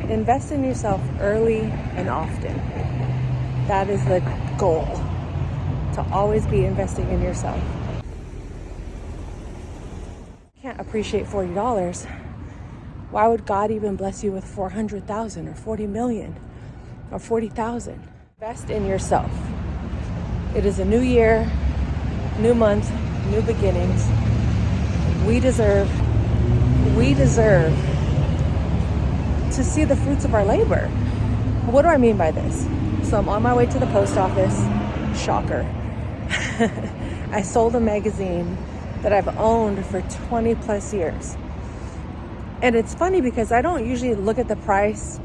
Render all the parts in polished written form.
invest in yourself early and often. That is the goal, to always be investing in yourself. You can't appreciate $40. Why would God even bless you with 400,000 or 40 million or 40,000? Invest in yourself. It is a new year, new month, new beginnings. We deserve to see the fruits of our labor. What do I mean by this? So I'm on my way to the post office. Shocker. I sold a magazine that I've owned for 20 plus years. And it's funny because I don't usually look at the price.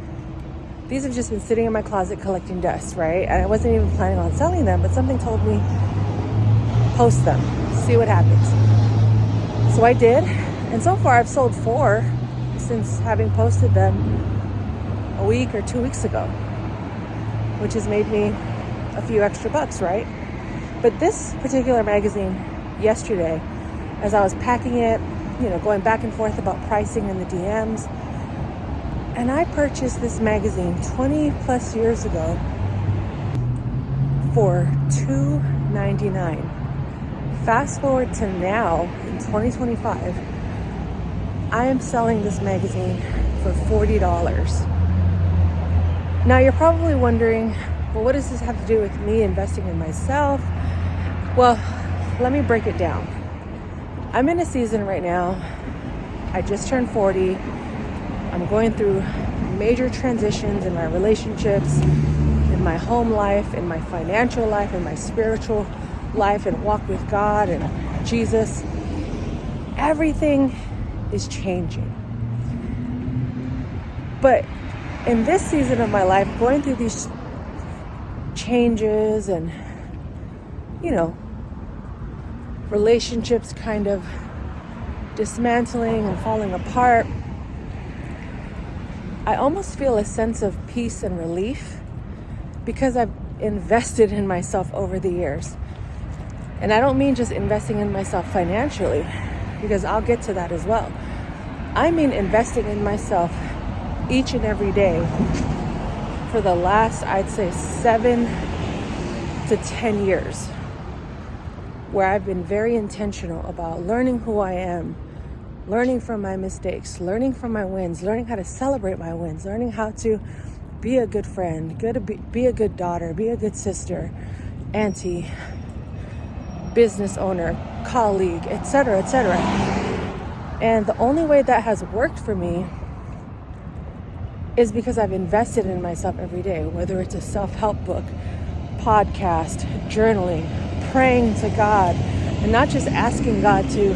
These have just been sitting in my closet collecting dust, right? And I wasn't even planning on selling them, but something told me, post them, see what happens. So I did. And so far I've sold 4 since having posted them a week or 2 weeks ago, which has made me a few extra bucks, right? But this particular magazine yesterday, as I was packing it, going back and forth about pricing in the DMs, and I purchased this magazine 20 plus years ago for $2.99. Fast forward to now in 2025, I am selling this magazine for $40. Now you're probably wondering, well, what does this have to do with me investing in myself? Well, let me break it down. I'm in a season right now. I just turned 40. I'm going through major transitions in my relationships, in my home life, in my financial life, in my spiritual life and walk with God and Jesus. Everything is changing. But in this season of my life, going through these changes and, relationships kind of dismantling and falling apart, I almost feel a sense of peace and relief because I've invested in myself over the years. And I don't mean just investing in myself financially, because I'll get to that as well. I mean investing in myself each and every day for the last, I'd say, 7 to 10 years, where I've been very intentional about learning who I am, learning from my mistakes, learning from my wins, learning how to celebrate my wins, learning how to be a good friend, be a good daughter, be a good sister, auntie, business owner, colleague, etc., etc. And the only way that has worked for me is because I've invested in myself every day, whether it's a self-help book, podcast, journaling, praying to God, and not just asking God to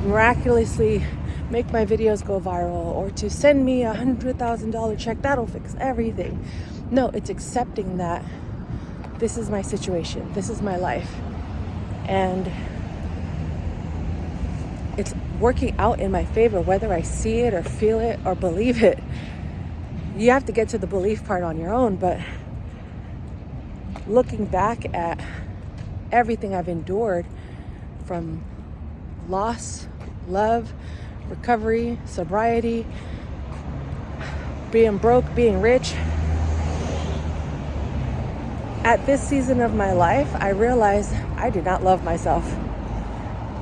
miraculously make my videos go viral or to send me a $100,000 check that'll fix everything. No, it's accepting that this is my situation, this is my life, and it's working out in my favor, whether I see it or feel it or believe it. You have to get to the belief part on your own, but looking back at everything I've endured, from loss, love, recovery, sobriety, being broke, being rich, at this season of my life, I realized I did not love myself.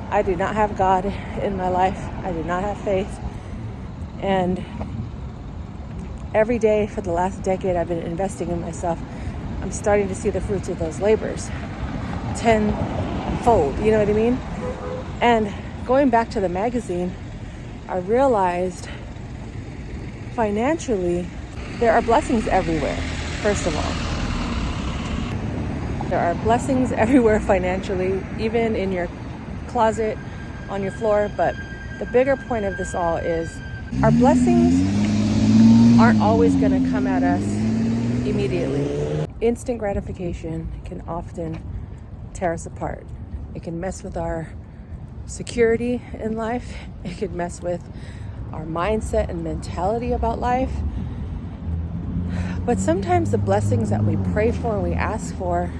I did not have God in my life. I did not have faith. And every day for the last decade, I've been investing in myself. I'm starting to see the fruits of those labors tenfold, you know what I mean? And going back to the magazine, I realized financially, there are blessings everywhere, first of all. There are blessings everywhere financially, even in your closet, on your floor. But the bigger point of this all is our blessings aren't always going to come at us immediately. Instant gratification can often tear us apart. It can mess with our security in life. It could mess with our mindset and mentality about life. But sometimes the blessings that we pray for and we ask for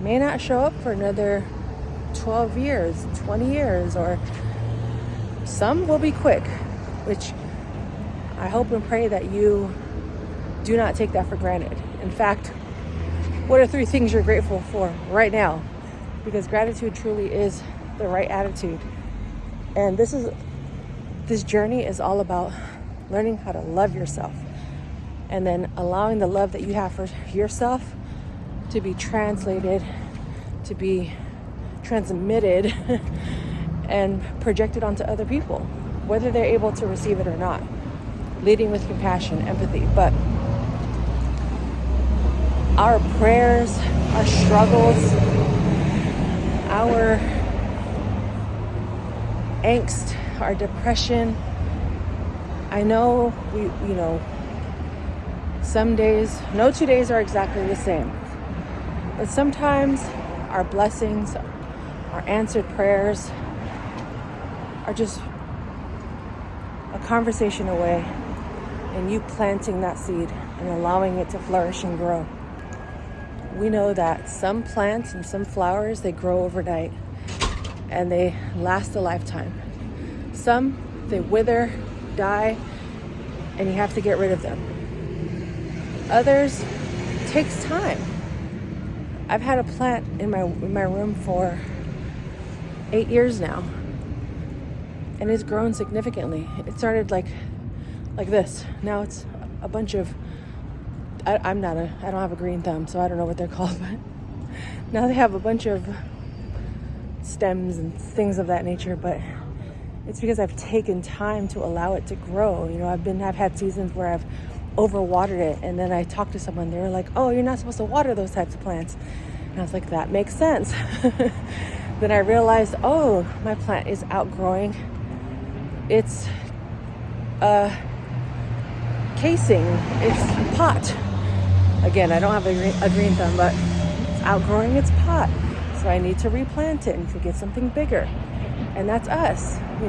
may not show up for another 12 years, 20 years, or some will be quick, which I hope and pray that you Do not take that for granted. In fact, what are 3 things you're grateful for right now? Because gratitude truly is the right attitude. And this journey is all about learning how to love yourself, and then allowing the love that you have for yourself to be translated, to be transmitted and projected onto other people, whether they're able to receive it or not. Leading with compassion, empathy. But our prayers, our struggles, our angst, our depression, I know some days, no 2 days are exactly the same. But sometimes our blessings, our answered prayers are just a conversation away, and you planting that seed and allowing it to flourish and grow. We know that some plants and some flowers, they grow overnight and they last a lifetime. Some, they wither, die, and you have to get rid of them. Others, it takes time. I've had a plant in my room for 8 years now, and it's grown significantly. It started like this. Now it's a bunch of, I don't have a green thumb, so I don't know what they're called, but now they have a bunch of stems and things of that nature. But it's because I've taken time to allow it to grow. I've had seasons where I've overwatered it, and then I talked to someone, they were like, oh, you're not supposed to water those types of plants. And I was like, that makes sense. Then I realized, oh, my plant is outgrowing its casing, its pot. Again, I don't have a green thumb, but it's outgrowing its pot. So I need to replant it and to get something bigger. And that's us. We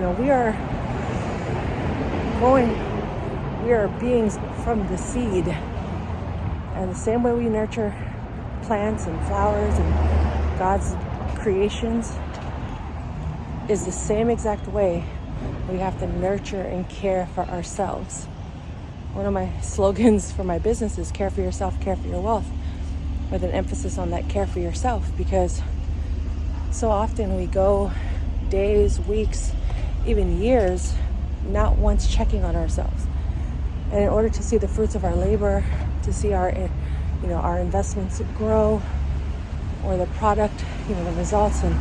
are beings from the seed. And the same way we nurture plants and flowers and God's creations is the same exact way we have to nurture and care for ourselves. One of my slogans for my business is care for yourself, care for your wealth, with an emphasis on that care for yourself, because so often we go days, weeks, even years, not once checking on ourselves. And in order to see the fruits of our labor, to see our investments grow, or the product, the results, and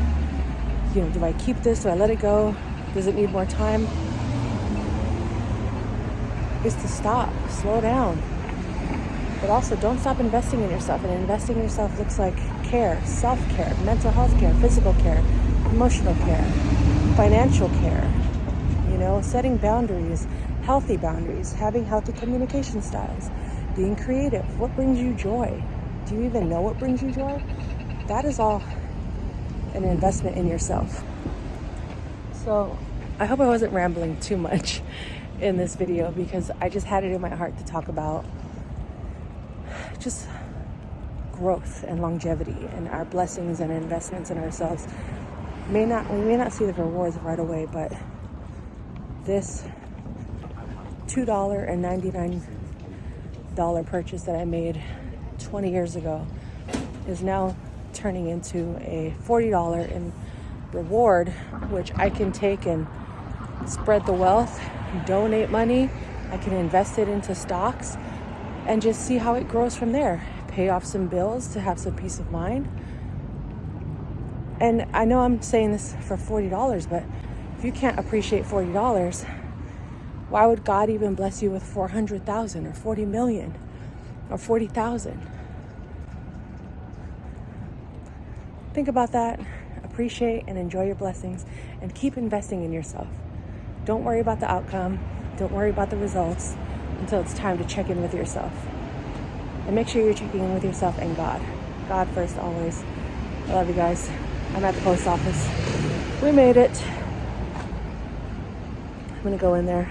do I keep this? Do I let it go? Does it need more time? Is to stop, slow down. But also don't stop investing in yourself. And investing in yourself looks like care, self-care, mental health care, physical care, emotional care, financial care, setting boundaries, healthy boundaries, having healthy communication styles, being creative. What brings you joy? Do you even know what brings you joy? That is all an investment in yourself. So I hope I wasn't rambling too much in this video, because I just had it in my heart to talk about just growth and longevity and our blessings and investments in ourselves. We may not see the rewards right away, but this $2.99 purchase that I made 20 years ago is now turning into a $40 in reward, which I can take and spread the wealth, donate money. I can invest it into stocks and just see how it grows from there. Pay off some bills to have some peace of mind. And I know I'm saying this for $40, but if you can't appreciate $40, why would God even bless you with 400,000 or 40 million or 40,000? Think about that. Appreciate and enjoy your blessings, and keep investing in yourself. Don't worry about the outcome. Don't worry about the results until it's time to check in with yourself. And make sure you're checking in with yourself and God. God first, always. I love you guys. I'm at the post office. We made it. I'm going to go in there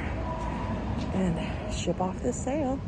and ship off this sale.